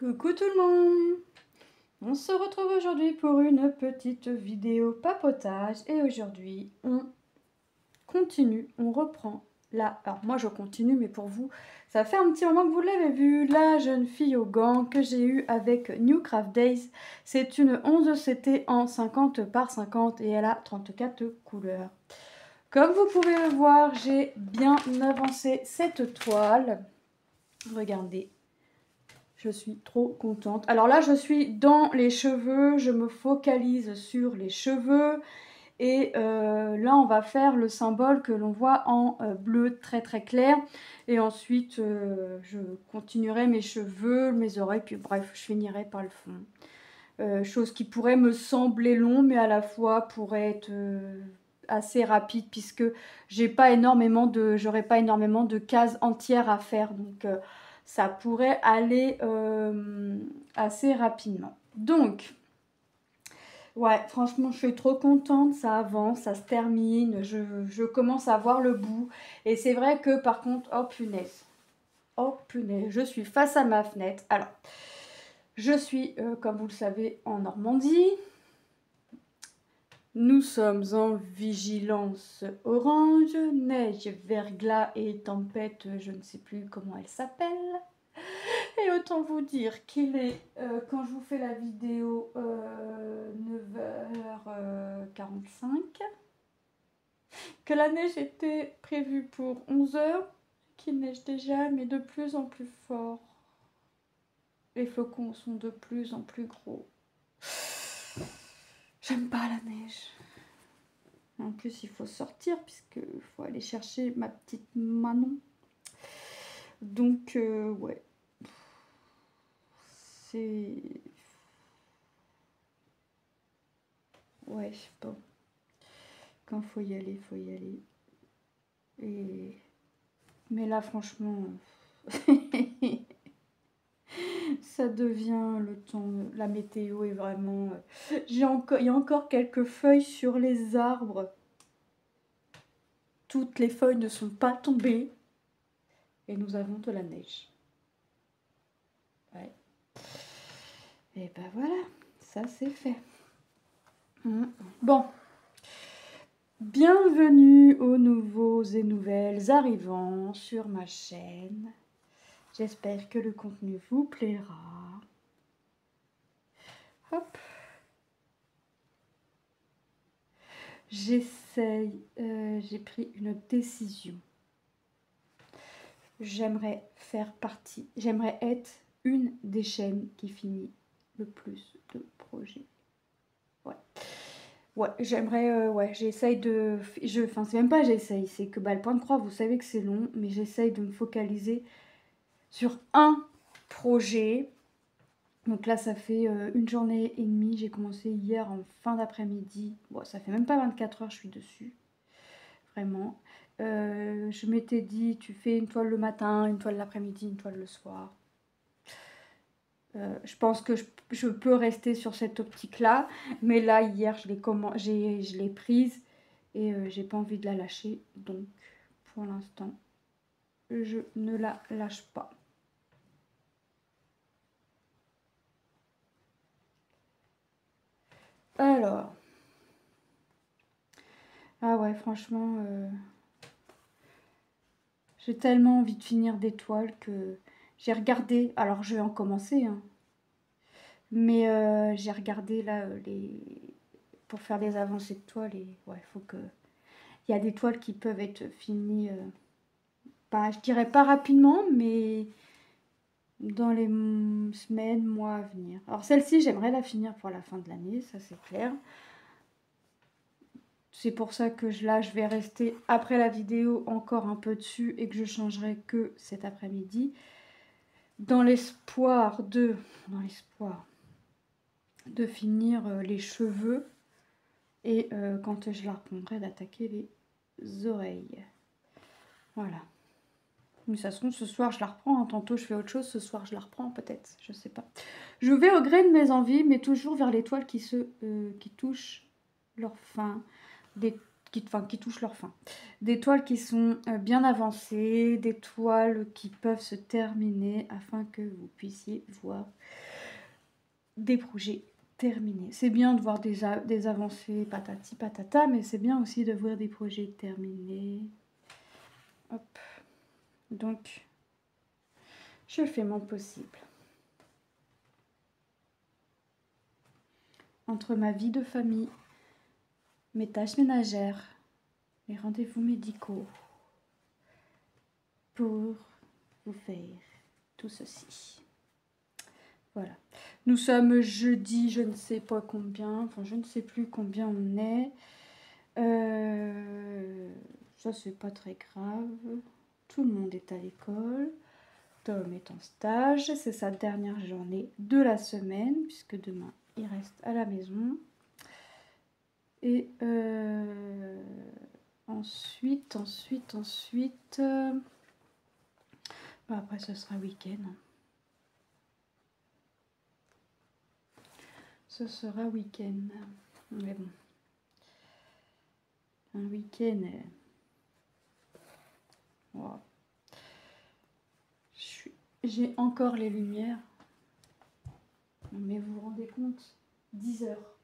Coucou tout le monde! On se retrouve aujourd'hui pour une petite vidéo papotage et aujourd'hui on continue, on reprend là. Alors moi je continue mais pour vous ça fait un petit moment que vous l'avez vu, la jeune fille au gant que j'ai eue avec New Craft Days. C'est une 11CT en 50 par 50 et elle a 34 couleurs. Comme vous pouvez le voir, j'ai bien avancé cette toile. Regardez. Je suis trop contente. Alors là, je suis dans les cheveux. Je me focalise sur les cheveux. Et là, on va faire le symbole que l'on voit en bleu très très clair. Et ensuite, je continuerai mes cheveux, mes oreilles. Puis bref, je finirai par le fond. Chose qui pourrait me sembler long, mais à la fois pourrait être assez rapide. Puisque j'aurais pas énormément de cases entières à faire. Donc ça pourrait aller assez rapidement. Donc, ouais, franchement, je suis trop contente, ça avance, ça se termine, je commence à voir le bout. Et c'est vrai que par contre, oh punaise, je suis face à ma fenêtre. Alors, je suis, comme vous le savez, en Normandie. Nous sommes en vigilance orange, neige, verglas et tempête, je ne sais plus comment elle s'appelle. Et autant vous dire qu'il est, quand je vous fais la vidéo, 9h45, que la neige était prévue pour 11h, qu'il neige déjà, mais de plus en plus fort. Les flocons sont de plus en plus gros. J'aime pas la neige. En plus, il faut sortir, puisqu'il faut aller chercher ma petite Manon. Donc, ouais. C'est... Ouais, je sais pas. Quand faut y aller, faut y aller. Et... Mais là, franchement, ça devient le temps. La météo est vraiment... il y a encore quelques feuilles sur les arbres. Toutes les feuilles ne sont pas tombées. Et nous avons de la neige. Ouais. Et ben voilà, ça c'est fait. Bon. Bienvenue aux nouveaux et nouvelles arrivants sur ma chaîne. J'espère que le contenu vous plaira. Hop. J'essaye, j'ai pris une décision. J'aimerais faire partie, j'aimerais être une des chaînes qui finit le plus de projets. Ouais. Ouais, j'aimerais, ouais, j'essaye de... Enfin, c'est même pas j'essaye, c'est que bah, le point de croix, vous savez que c'est long, mais j'essaye de me focaliser sur un projet. Donc là, ça fait une journée et demie. J'ai commencé hier en fin d'après-midi. Bon, ça fait même pas 24 heures, je suis dessus. Vraiment. Je m'étais dit, tu fais une toile le matin, une toile l'après-midi, une toile le soir. Je pense que je peux rester sur cette optique-là. Mais là, hier, je l'ai prise et j'ai pas envie de la lâcher. Donc, pour l'instant, je ne la lâche pas. Alors. Ah ouais, franchement, j'ai tellement envie de finir des toiles que j'ai regardé. Alors, je vais en commencer, hein. Mais j'ai regardé là pour faire des avancées de toiles et ouais, il faut que... Il y a des toiles qui peuvent être finies, pas, je dirais pas rapidement, mais dans les semaines, mois à venir. Alors celle-ci, j'aimerais la finir pour la fin de l'année, ça c'est clair. C'est pour ça que là, je vais rester après la vidéo encore un peu dessus et que je changerai que cet après-midi. Dans l'espoir de finir les cheveux et quand je la reprendrai d'attaquer les oreilles. Voilà. Mais de toute façon, ce soir, je la reprends. Tantôt, je fais autre chose. Ce soir, je la reprends peut-être. Je sais pas. Je vais au gré de mes envies, mais toujours vers les toiles qui touchent leur fin. qui touchent leur fin. Des toiles qui sont bien avancées, des toiles qui peuvent se terminer afin que vous puissiez voir des projets terminés. C'est bien de voir des avancées patati patata, mais c'est bien aussi de voir des projets terminés. Hop. Donc, je fais mon possible. Entre ma vie de famille, mes tâches ménagères, les rendez-vous médicaux, pour vous faire tout ceci. Voilà. Nous sommes jeudi, je ne sais pas combien, enfin je ne sais plus combien on est. Ça c'est pas très grave. Tout le monde est à l'école. Tom est en stage. C'est sa dernière journée de la semaine, puisque demain il reste à la maison. Et ensuite, après ce sera week-end. Ce sera week-end. Mais bon. Un week-end. Wow. J'ai encore les lumières. Mais vous vous rendez compte, 10 heures.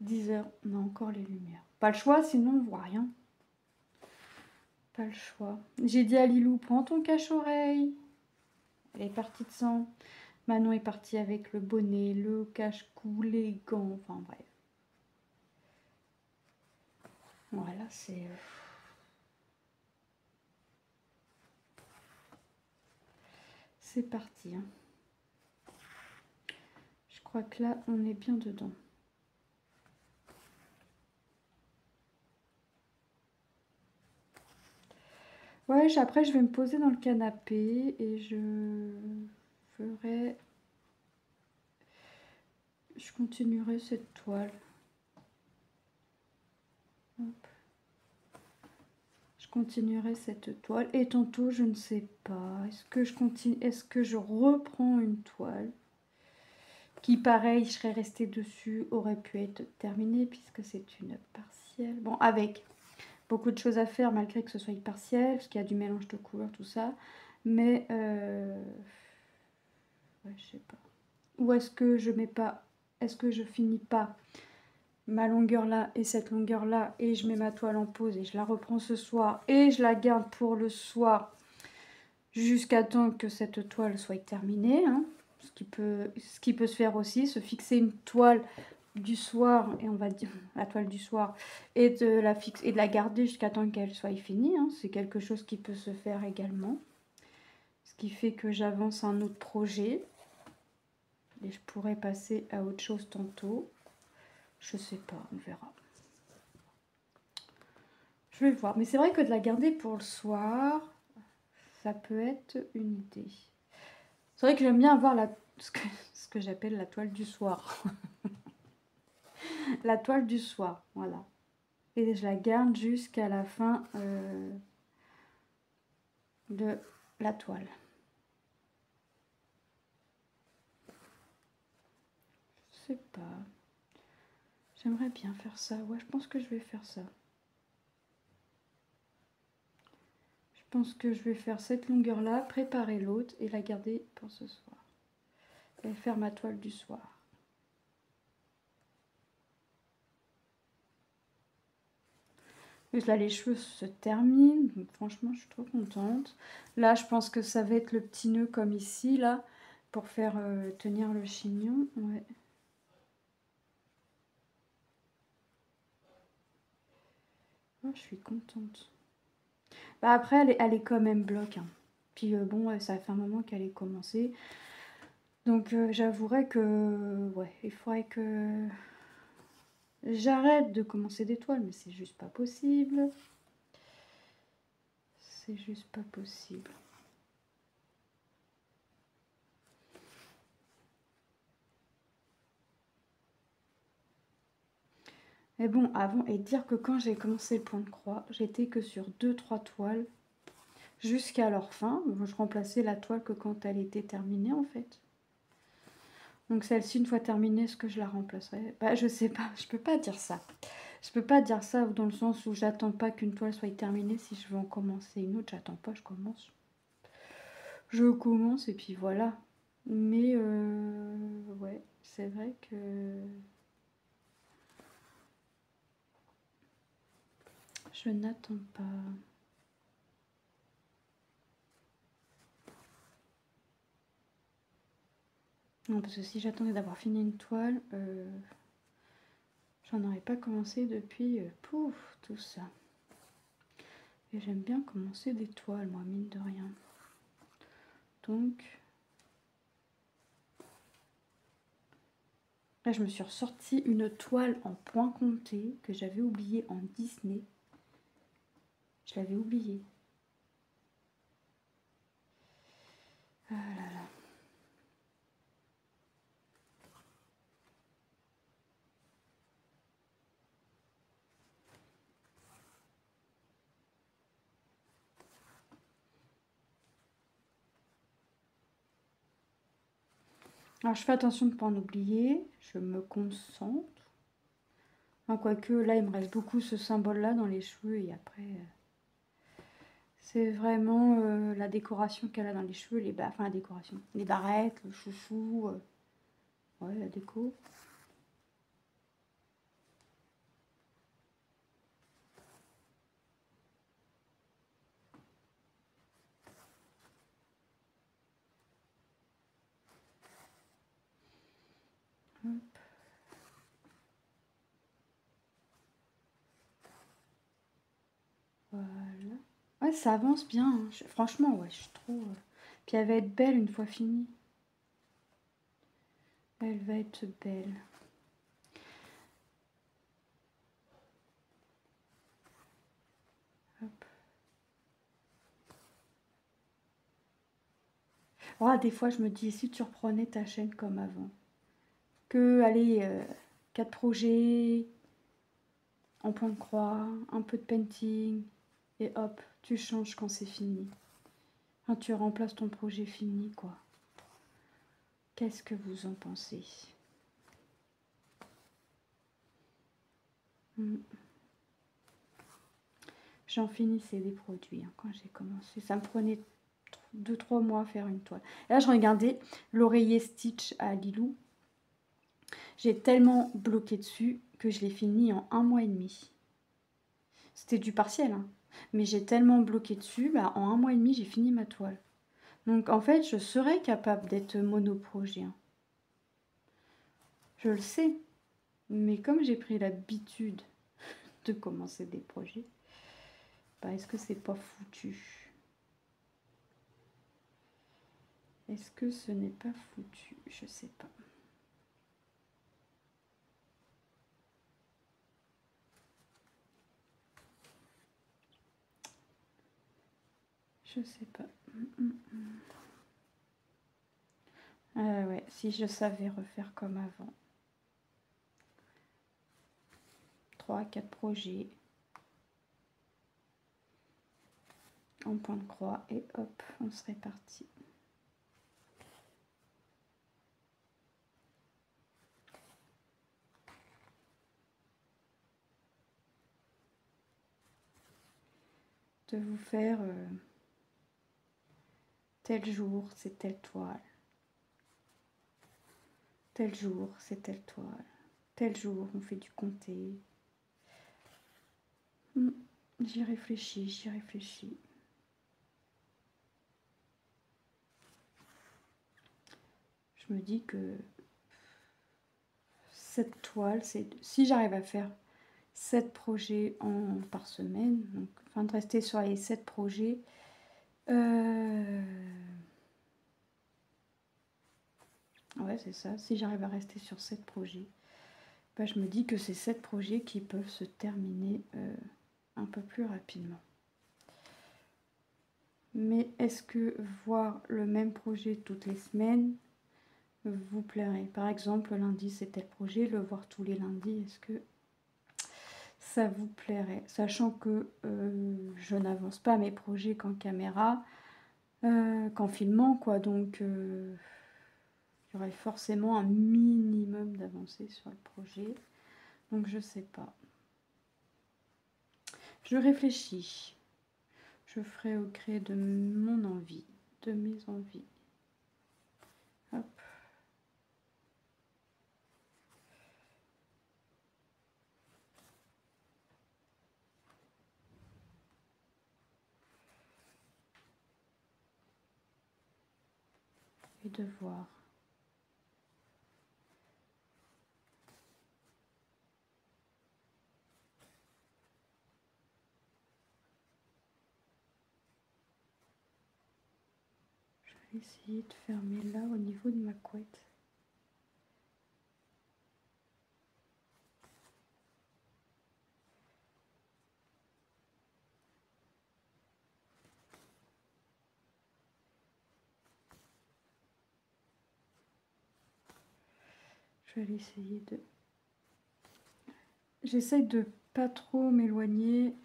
10 heures, on a encore les lumières. Pas le choix, sinon on voit rien. Pas le choix. J'ai dit à Lilou, prends ton cache-oreille. Elle est partie de sang. Manon est partie avec le bonnet, le cache-cou, les gants, enfin bref. Voilà, c'est... C'est parti. Hein. Je crois que là, on est bien dedans. Ouais, après, je vais me poser dans le canapé et je ferai... Je continuerai cette toile. Hop. Je continuerai cette toile. Et tantôt, je ne sais pas. Est-ce que je continue? Est-ce que je reprends une toile qui, pareil, je serais restée dessus, aurait pu être terminée puisque c'est une partielle. Bon, avec beaucoup de choses à faire malgré que ce soit une partielle, parce qu'il y a du mélange de couleurs, tout ça. Mais, ouais, je sais pas. Ou est-ce que je mets pas... Est-ce que je finis pas ma longueur là et cette longueur là et je mets ma toile en pause et je la reprends ce soir et je la garde pour le soir jusqu'à temps que cette toile soit terminée, hein. Ce qui peut se faire aussi, se fixer une toile du soir, et on va dire la toile du soir, et de la garder jusqu'à temps qu'elle soit finie, hein. C'est quelque chose qui peut se faire également, ce qui fait que j'avance un autre projet et je pourrais passer à autre chose tantôt. Je sais pas, on verra. Je vais voir. Mais c'est vrai que de la garder pour le soir, ça peut être une idée. C'est vrai que j'aime bien avoir ce que j'appelle la toile du soir. La toile du soir, voilà. Et je la garde jusqu'à la fin de la toile. Je sais pas. J'aimerais bien faire ça. Ouais, je pense que je vais faire ça. Je pense que je vais faire cette longueur-là, préparer l'autre et la garder pour ce soir. Et faire ma toile du soir. Et là, les cheveux se terminent. Donc, franchement, je suis trop contente. Là, je pense que ça va être le petit nœud comme ici, là, pour faire tenir le chignon. Ouais. Oh, je suis contente. Bah, après, elle est quand même bloc. Hein. Puis bon, ça fait un moment qu'elle est commencée. Donc, j'avouerais que... Ouais, il faudrait que... J'arrête de commencer des toiles, mais c'est juste pas possible. C'est juste pas possible. Mais bon, avant, et dire que quand j'ai commencé le point de croix, j'étais que sur 2-3 toiles jusqu'à leur fin. Je remplaçais la toile que quand elle était terminée, en fait. Donc celle-ci, une fois terminée, est-ce que je la remplacerai? Bah, je sais pas, je peux pas dire ça. Je peux pas dire ça dans le sens où j'attends pas qu'une toile soit terminée. Si je veux en commencer une autre, j'attends pas, je commence. Je commence et puis voilà. Mais ouais, c'est vrai que je n'attends pas. Non, parce que si j'attendais d'avoir fini une toile, j'en aurais pas commencé depuis pouf, tout ça. Et j'aime bien commencer des toiles, moi, mine de rien. Donc, là, je me suis ressorti une toile en point compté que j'avais oubliée en Disney. Je l'avais oubliée. Ah là là. Alors, je fais attention de ne pas en oublier. Je me concentre. Enfin, quoique, là, il me reste beaucoup ce symbole-là dans les cheveux. Et après, c'est vraiment la décoration qu'elle a dans les cheveux. Enfin, la décoration. Les barrettes, le chouchou. Ouais, la déco. Hop. Voilà. Ouais, ça avance bien. Hein. Franchement, ouais, je trouve. Puis elle va être belle une fois finie. Elle va être belle. Hop. Oh, des fois, je me dis, si tu reprenais ta chaîne comme avant, que, allez, 4 projets, en point de croix, un peu de painting, et hop, tu changes quand c'est fini. Enfin, tu remplaces ton projet fini, quoi. Qu'est-ce que vous en pensez? J'en finissais des produits hein, quand j'ai commencé. Ça me prenait 2-3 mois à faire une toile. Et là, je regardais l'oreiller Stitch à Lilou. J'ai tellement bloqué dessus que je l'ai fini en 1 mois et demi. C'était du partiel, hein. Mais j'ai tellement bloqué dessus, en 1 mois et demi, j'ai fini ma toile. Donc en fait, je serais capable d'être monoprojet. Hein. Je le sais. Mais comme j'ai pris l'habitude de commencer des projets, est-ce que c'est pas foutu? Est-ce que ce n'est pas foutu? Je sais pas. Je sais pas. Ouais, si je savais refaire comme avant. 3-4 projets. En point de croix et hop, on serait parti. De vous faire tel jour, c'est telle toile. Tel jour, c'est telle toile. Tel jour, on fait du comté. J'y réfléchis, j'y réfléchis. Je me dis que cette toile, c'est si j'arrive à faire 7 projets par semaine, donc enfin de rester sur les 7 projets, ouais c'est ça, si j'arrive à rester sur 7 projets, je me dis que c'est 7 projets qui peuvent se terminer un peu plus rapidement. Mais est-ce que voir le même projet toutes les semaines vous plairait? Par exemple, lundi c'est tel projet, le voir tous les lundis, est-ce que ça vous plairait? Sachant que je n'avance pas mes projets qu'en caméra, qu'en filmant, quoi. Donc, il y aurait forcément un minimum d'avancée sur le projet. Donc, je sais pas. Je réfléchis. Je ferai au gré de mon envie, de mes envies. Hop. Et de voir. Je vais essayer de fermer là au niveau de ma couette. Je vais essayer de... J'essaye de pas trop m'éloigner.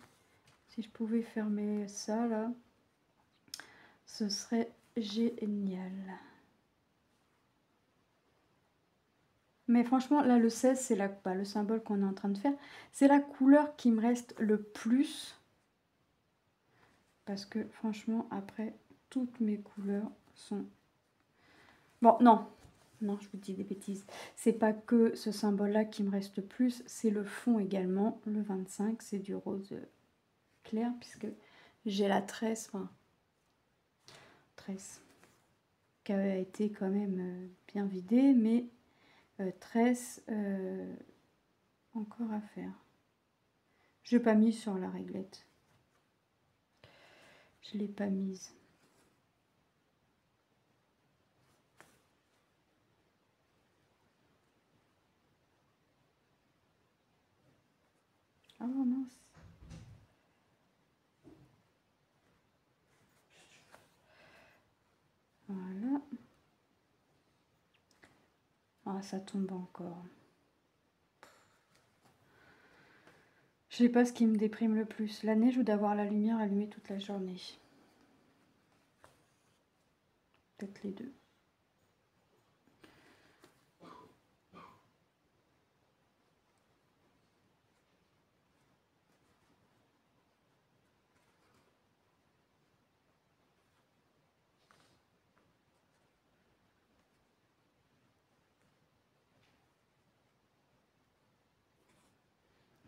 Si je pouvais fermer ça là, ce serait génial. Mais franchement, là, le 16, c'est le symbole qu'on est en train de faire. C'est la couleur qui me reste le plus. Parce que franchement, après, toutes mes couleurs sont... Bon, non. Non, je vous dis des bêtises. C'est pas que ce symbole-là qui me reste le plus. C'est le fond également. Le 25, c'est du rose clair. Puisque j'ai la tresse. Enfin, tresse. Qui a été quand même bien vidée. Mais... tresse encore à faire. Je l'ai pas mise sur la réglette. Je l'ai pas mise. Oh mince. Voilà. Ah, ça tombe encore. Je sais pas ce qui me déprime le plus, la neige ou d'avoir la lumière allumée toute la journée. Peut-être les deux.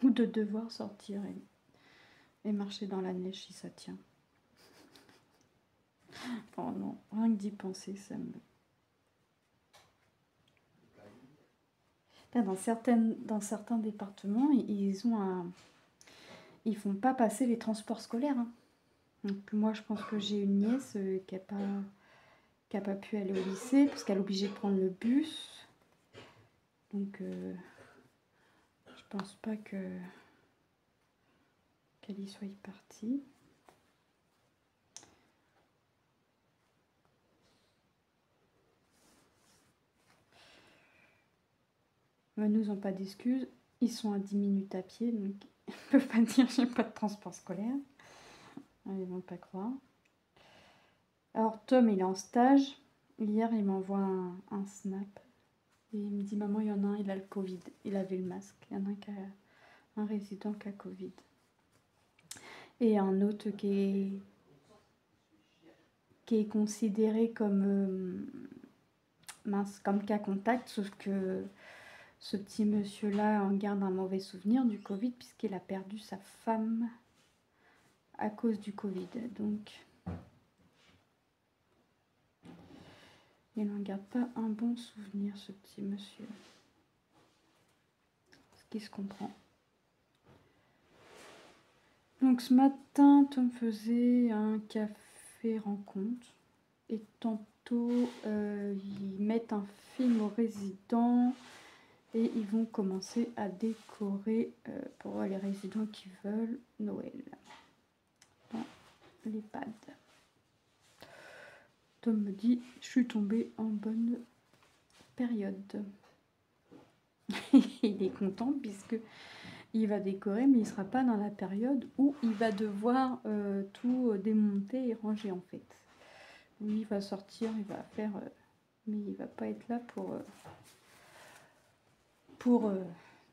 Ou de devoir sortir et marcher dans la neige si ça tient. Oh non, rien que d'y penser, ça me... Là, dans certains départements, ils font pas passer les transports scolaires. Hein. Donc moi, je pense que j'ai une nièce qui a pas pu aller au lycée parce qu'elle est obligée de prendre le bus. Donc, je pense pas qu'elle y soit partie. Nous n'ont pas d'excuses. Ils sont à 10 minutes à pied, donc ils ne peuvent pas dire j'ai pas de transport scolaire. Ils vont pas croire. Alors Tom, il est en stage. Hier, il m'envoie un snap. Et il me dit, maman, il y en a un, il a le Covid. Il avait le masque. Il y en a un résident qui a Covid. Et un autre qui est considéré comme, comme cas contact, sauf que ce petit monsieur-là en garde un mauvais souvenir du Covid puisqu'il a perdu sa femme à cause du Covid. Donc, il n'en garde pas un bon souvenir, ce petit monsieur. Ce qui se comprend. Donc, ce matin, Tom faisait un café rencontre. Et tantôt, ils mettent un film aux résidents. Et ils vont commencer à décorer pour les résidents qui veulent Noël dans l'EHPAD. Tom me dit, je suis tombée en bonne période. Il est content puisque il va décorer, mais il ne sera pas dans la période où il va devoir tout démonter et ranger en fait. Lui, il va sortir, il va faire... mais il ne va pas être là pour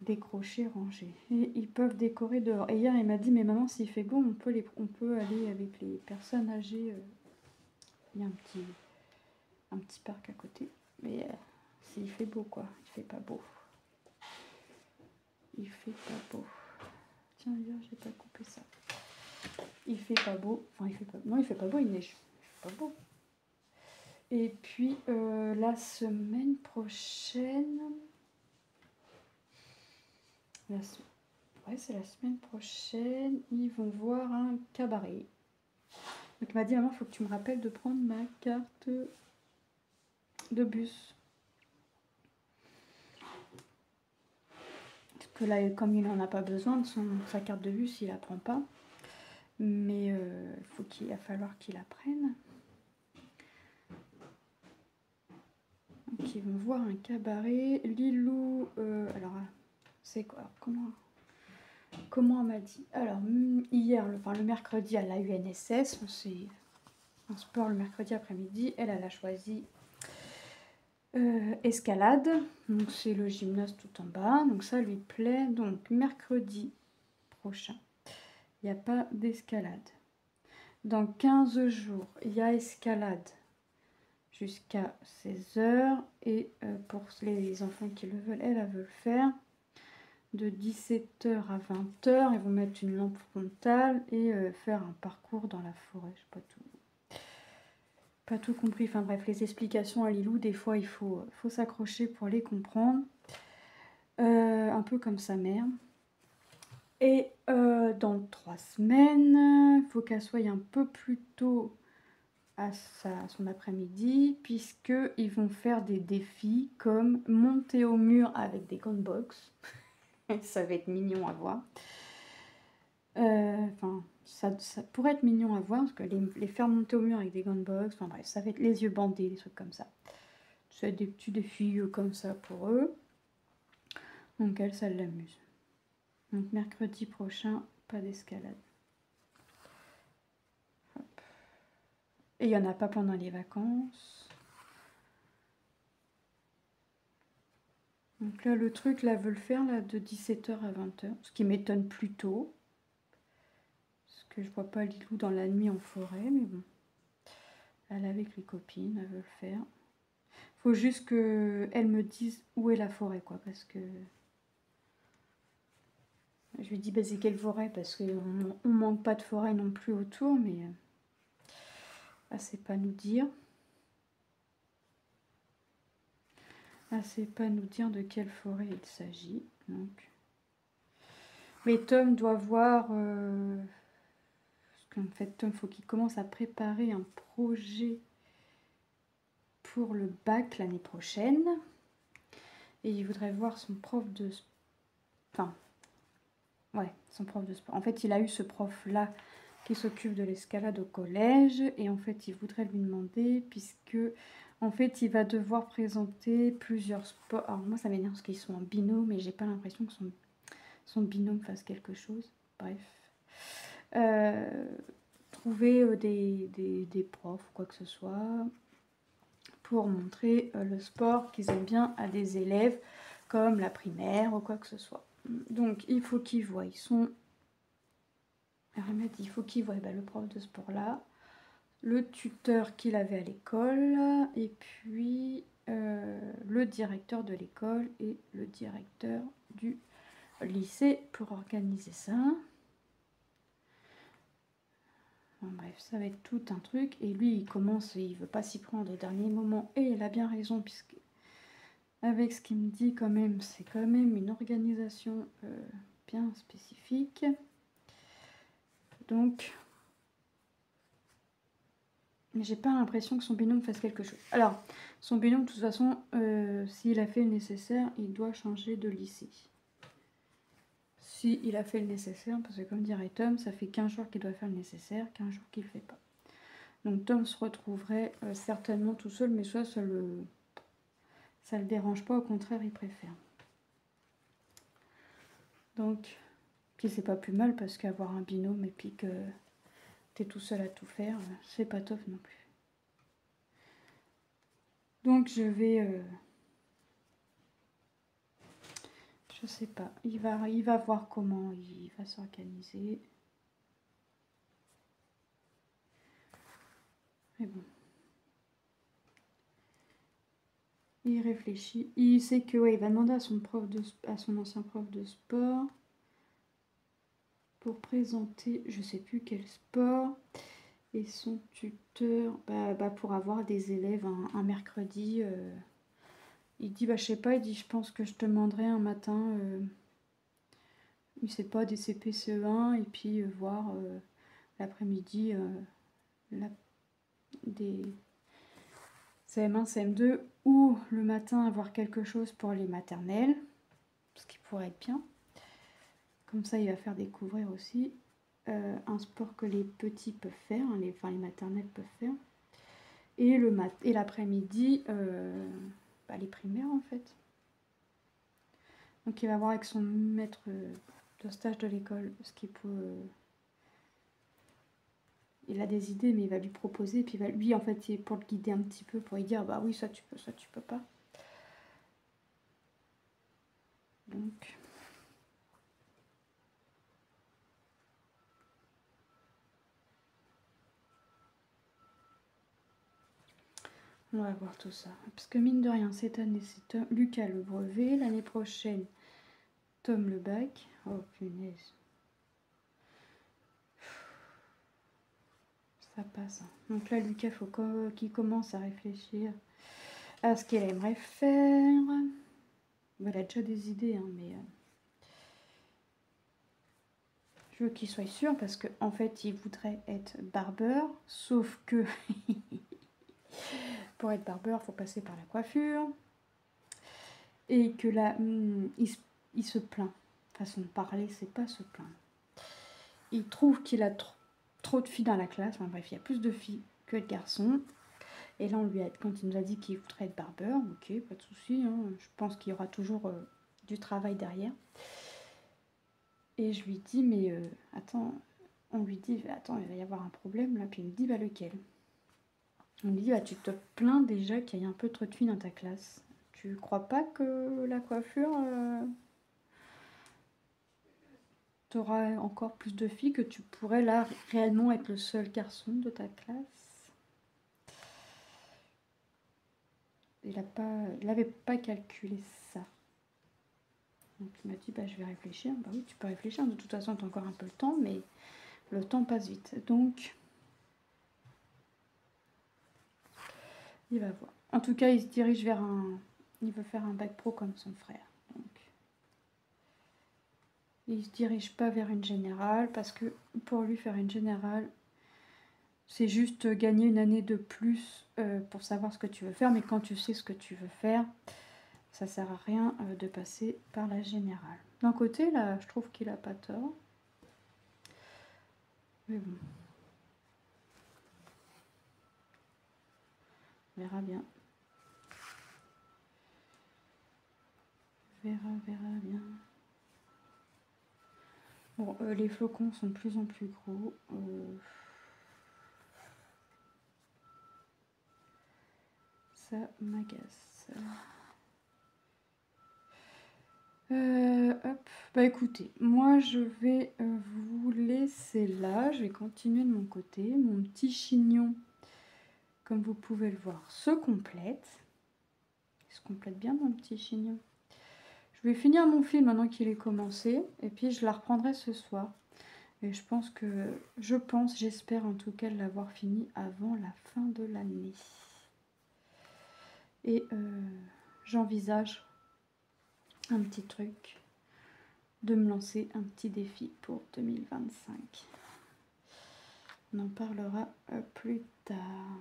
décrocher, ranger. Et ils peuvent décorer dehors. Et hier, il m'a dit, mais maman, s'il fait beau, on peut aller avec les personnes âgées. Il y a un petit parc à côté. Mais s'il fait beau, quoi. Il fait pas beau. Il fait pas beau. Tiens, hier, j'ai pas coupé ça. Il fait pas beau. Enfin, il fait pas... Non, il fait pas beau, il neige. Il fait pas beau. Et puis, la semaine prochaine... Ouais, c'est la semaine prochaine. Ils vont voir un cabaret. Donc, il m'a dit, maman, il faut que tu me rappelles de prendre ma carte de bus. Parce que là, comme il n'en a pas besoin de sa carte de bus, il la prend pas. Mais il va falloir qu'il la prenne. Donc, ils vont voir un cabaret. Lilou, alors, c'est quoi? Comment elle m'a dit? Alors, hier, le mercredi, elle a eu UNSS. C'est un sport le mercredi après-midi. Elle a choisi escalade. Donc, c'est le gymnase tout en bas. Donc, ça lui plaît. Donc, mercredi prochain, il n'y a pas d'escalade. Dans 15 jours, il y a escalade jusqu'à 16 h. Et pour les enfants qui le veulent, elle veut le faire. De 17 h à 20 h, ils vont mettre une lampe frontale et faire un parcours dans la forêt. Je n'ai pas tout compris. Enfin bref, les explications à Lilou, des fois il faut s'accrocher pour les comprendre. Un peu comme sa mère. Et dans 3 semaines, il faut qu'elle soit un peu plus tôt à son après-midi, puisqu'ils vont faire des défis comme monter au mur avec des gunbox. Ça va être mignon à voir. Enfin, ça pourrait être mignon à voir, parce que les faire monter au mur avec des gunbox, enfin bref, ça va être les yeux bandés, des trucs comme ça. C'est des petits défis comme ça pour eux. Donc elle, ça l'amuse. Donc mercredi prochain, pas d'escalade. Et il n'y en a pas pendant les vacances. Donc là, le truc, là, veut le faire là, de 17 h à 20 h, ce qui m'étonne plutôt. Parce que je vois pas Lilou dans la nuit en forêt, mais bon. Elle est avec les copines, elle veut le faire. Faut juste qu'elle me dise où est la forêt, quoi, parce que... Je lui dis, bah, c'est quelle forêt, parce qu'on manque pas de forêt non plus autour, mais... Ah, c'est pas nous dire. Ah, c'est pas nous dire de quelle forêt il s'agit, donc... Mais Tom doit voir... Parce qu'en fait, Tom, faut qu'il commence à préparer un projet pour le bac l'année prochaine. Et il voudrait voir son prof de... Enfin... Ouais, son prof de sport. En fait, il a eu ce prof-là qui s'occupe de l'escalade au collège. Et en fait, il voudrait lui demander, puisque... En fait, il va devoir présenter plusieurs sports. Alors moi, ça m'énerve parce qu'ils sont en binôme, mais j'ai pas l'impression que son binôme fasse quelque chose. Bref. Trouver des profs ou quoi que ce soit pour montrer le sport qu'ils aiment bien à des élèves comme la primaire ou quoi que ce soit. Donc il faut qu'ils voient, il faut qu'ils voient le prof de sport là, le tuteur qu'il avait à l'école, et puis le directeur de l'école et le directeur du lycée pour organiser ça. Bon, bref, ça va être tout un truc. Et lui, il commence et il veut pas s'y prendre au dernier moment. Et il a bien raison, puisque avec ce qu'il me dit quand même, c'est quand même une organisation bien spécifique. Donc, mais j'ai pas l'impression que son binôme fasse quelque chose. Alors, son binôme, de toute façon, s'il a fait le nécessaire, il doit changer de lycée. S'il a fait le nécessaire, parce que comme dirait Tom, ça fait 15 jours qu'il doit faire le nécessaire, 15 jours qu'il ne le fait pas. Donc Tom se retrouverait certainement tout seul, mais soit ça le dérange pas, au contraire, il préfère. Donc, puis c'est pas plus mal, parce qu'avoir un binôme et puis que t'es tout seul à tout faire, c'est pas top non plus. Donc je vais Je sais pas. Il va voir comment il va s'organiser. Mais bon. Il réfléchit. Il sait que ouais, il va demander à son ancien prof de sport pour présenter, je sais plus quel sport, et son tuteur pour avoir des élèves un mercredi. Il dit je sais pas, il dit je pense que je te demanderai un matin, il sait pas, des CP CE1 et puis voir l'après-midi des CM1, CM2 ou le matin avoir quelque chose pour les maternelles, ce qui pourrait être bien. Comme ça, il va faire découvrir aussi un sport que les petits peuvent faire, hein, les maternelles peuvent faire. Et l'après-midi, les primaires en fait. Donc il va voir avec son maître de stage de l'école ce qu'il peut... il a des idées, mais il va lui proposer. Et puis lui, en fait, il est pour le guider un petit peu, pour lui dire, bah oui, ça tu peux pas. Donc... on va voir tout ça. Parce que mine de rien, cette année, c'est Lucas le brevet. L'année prochaine, Tom le bac. Oh punaise. Ça passe. Hein. Donc là, Lucas, il faut qu'il commence à réfléchir à ce qu'il aimerait faire. Il a déjà des idées, hein, mais je veux qu'il soit sûr parce qu'en fait, il voudrait être barbeur. Sauf que pour être barbeur, il faut passer par la coiffure. Et que là, il se plaint. Façon de parler, c'est pas se plaindre. Il trouve qu'il a trop de filles dans la classe. Enfin bref, il y a plus de filles que de garçons. Et là, quand il nous a dit qu'il voudrait être barbeur, ok, pas de souci. Hein, je pense qu'il y aura toujours du travail derrière. Et je lui dis, mais attends, on lui dit, attends, il va y avoir un problème là. Puis il me dit, lequel? On lui dit, tu te plains déjà qu'il y ait un peu trop de filles dans ta classe. Tu crois pas que la coiffure, t'auras encore plus de filles, que tu pourrais là réellement être le seul garçon de ta classe? Il n'avait pas calculé ça. Donc il m'a dit, je vais réfléchir. Bah oui, tu peux réfléchir. De toute façon, tu as encore un peu le temps, mais le temps passe vite. Donc, il va voir. En tout cas, il se dirige vers il veut faire un bac pro comme son frère. Donc, il se dirige pas vers une générale parce que pour lui, faire une générale, c'est juste gagner une année de plus pour savoir ce que tu veux faire. Mais quand tu sais ce que tu veux faire, ça sert à rien de passer par la générale. D'un côté, là, je trouve qu'il a pas tort. Mais bon. On verra bien. Verra bien. Bon, les flocons sont de plus en plus gros. Ça m'agace. Hop. Écoutez, moi je vais vous laisser là. Je vais continuer de mon côté. Mon petit chignon, comme vous pouvez le voir, se complète. Il se complète bien mon petit chignon. Je vais finir mon fil maintenant qu'il est commencé. Et puis je la reprendrai ce soir. Et j'espère en tout cas l'avoir fini avant la fin de l'année. Et j'envisage un petit truc, de me lancer un petit défi pour 2025. On en parlera plus tard.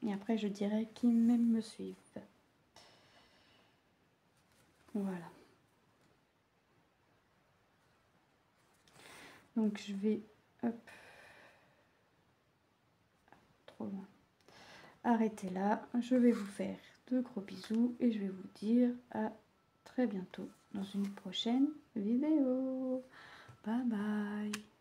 Et après, je dirai qui même me suivent. Voilà. Donc, je vais... Hop. Trop loin. Arrêtez là. Je vais vous faire de gros bisous. Et je vais vous dire à très bientôt dans une prochaine vidéo. Bye bye.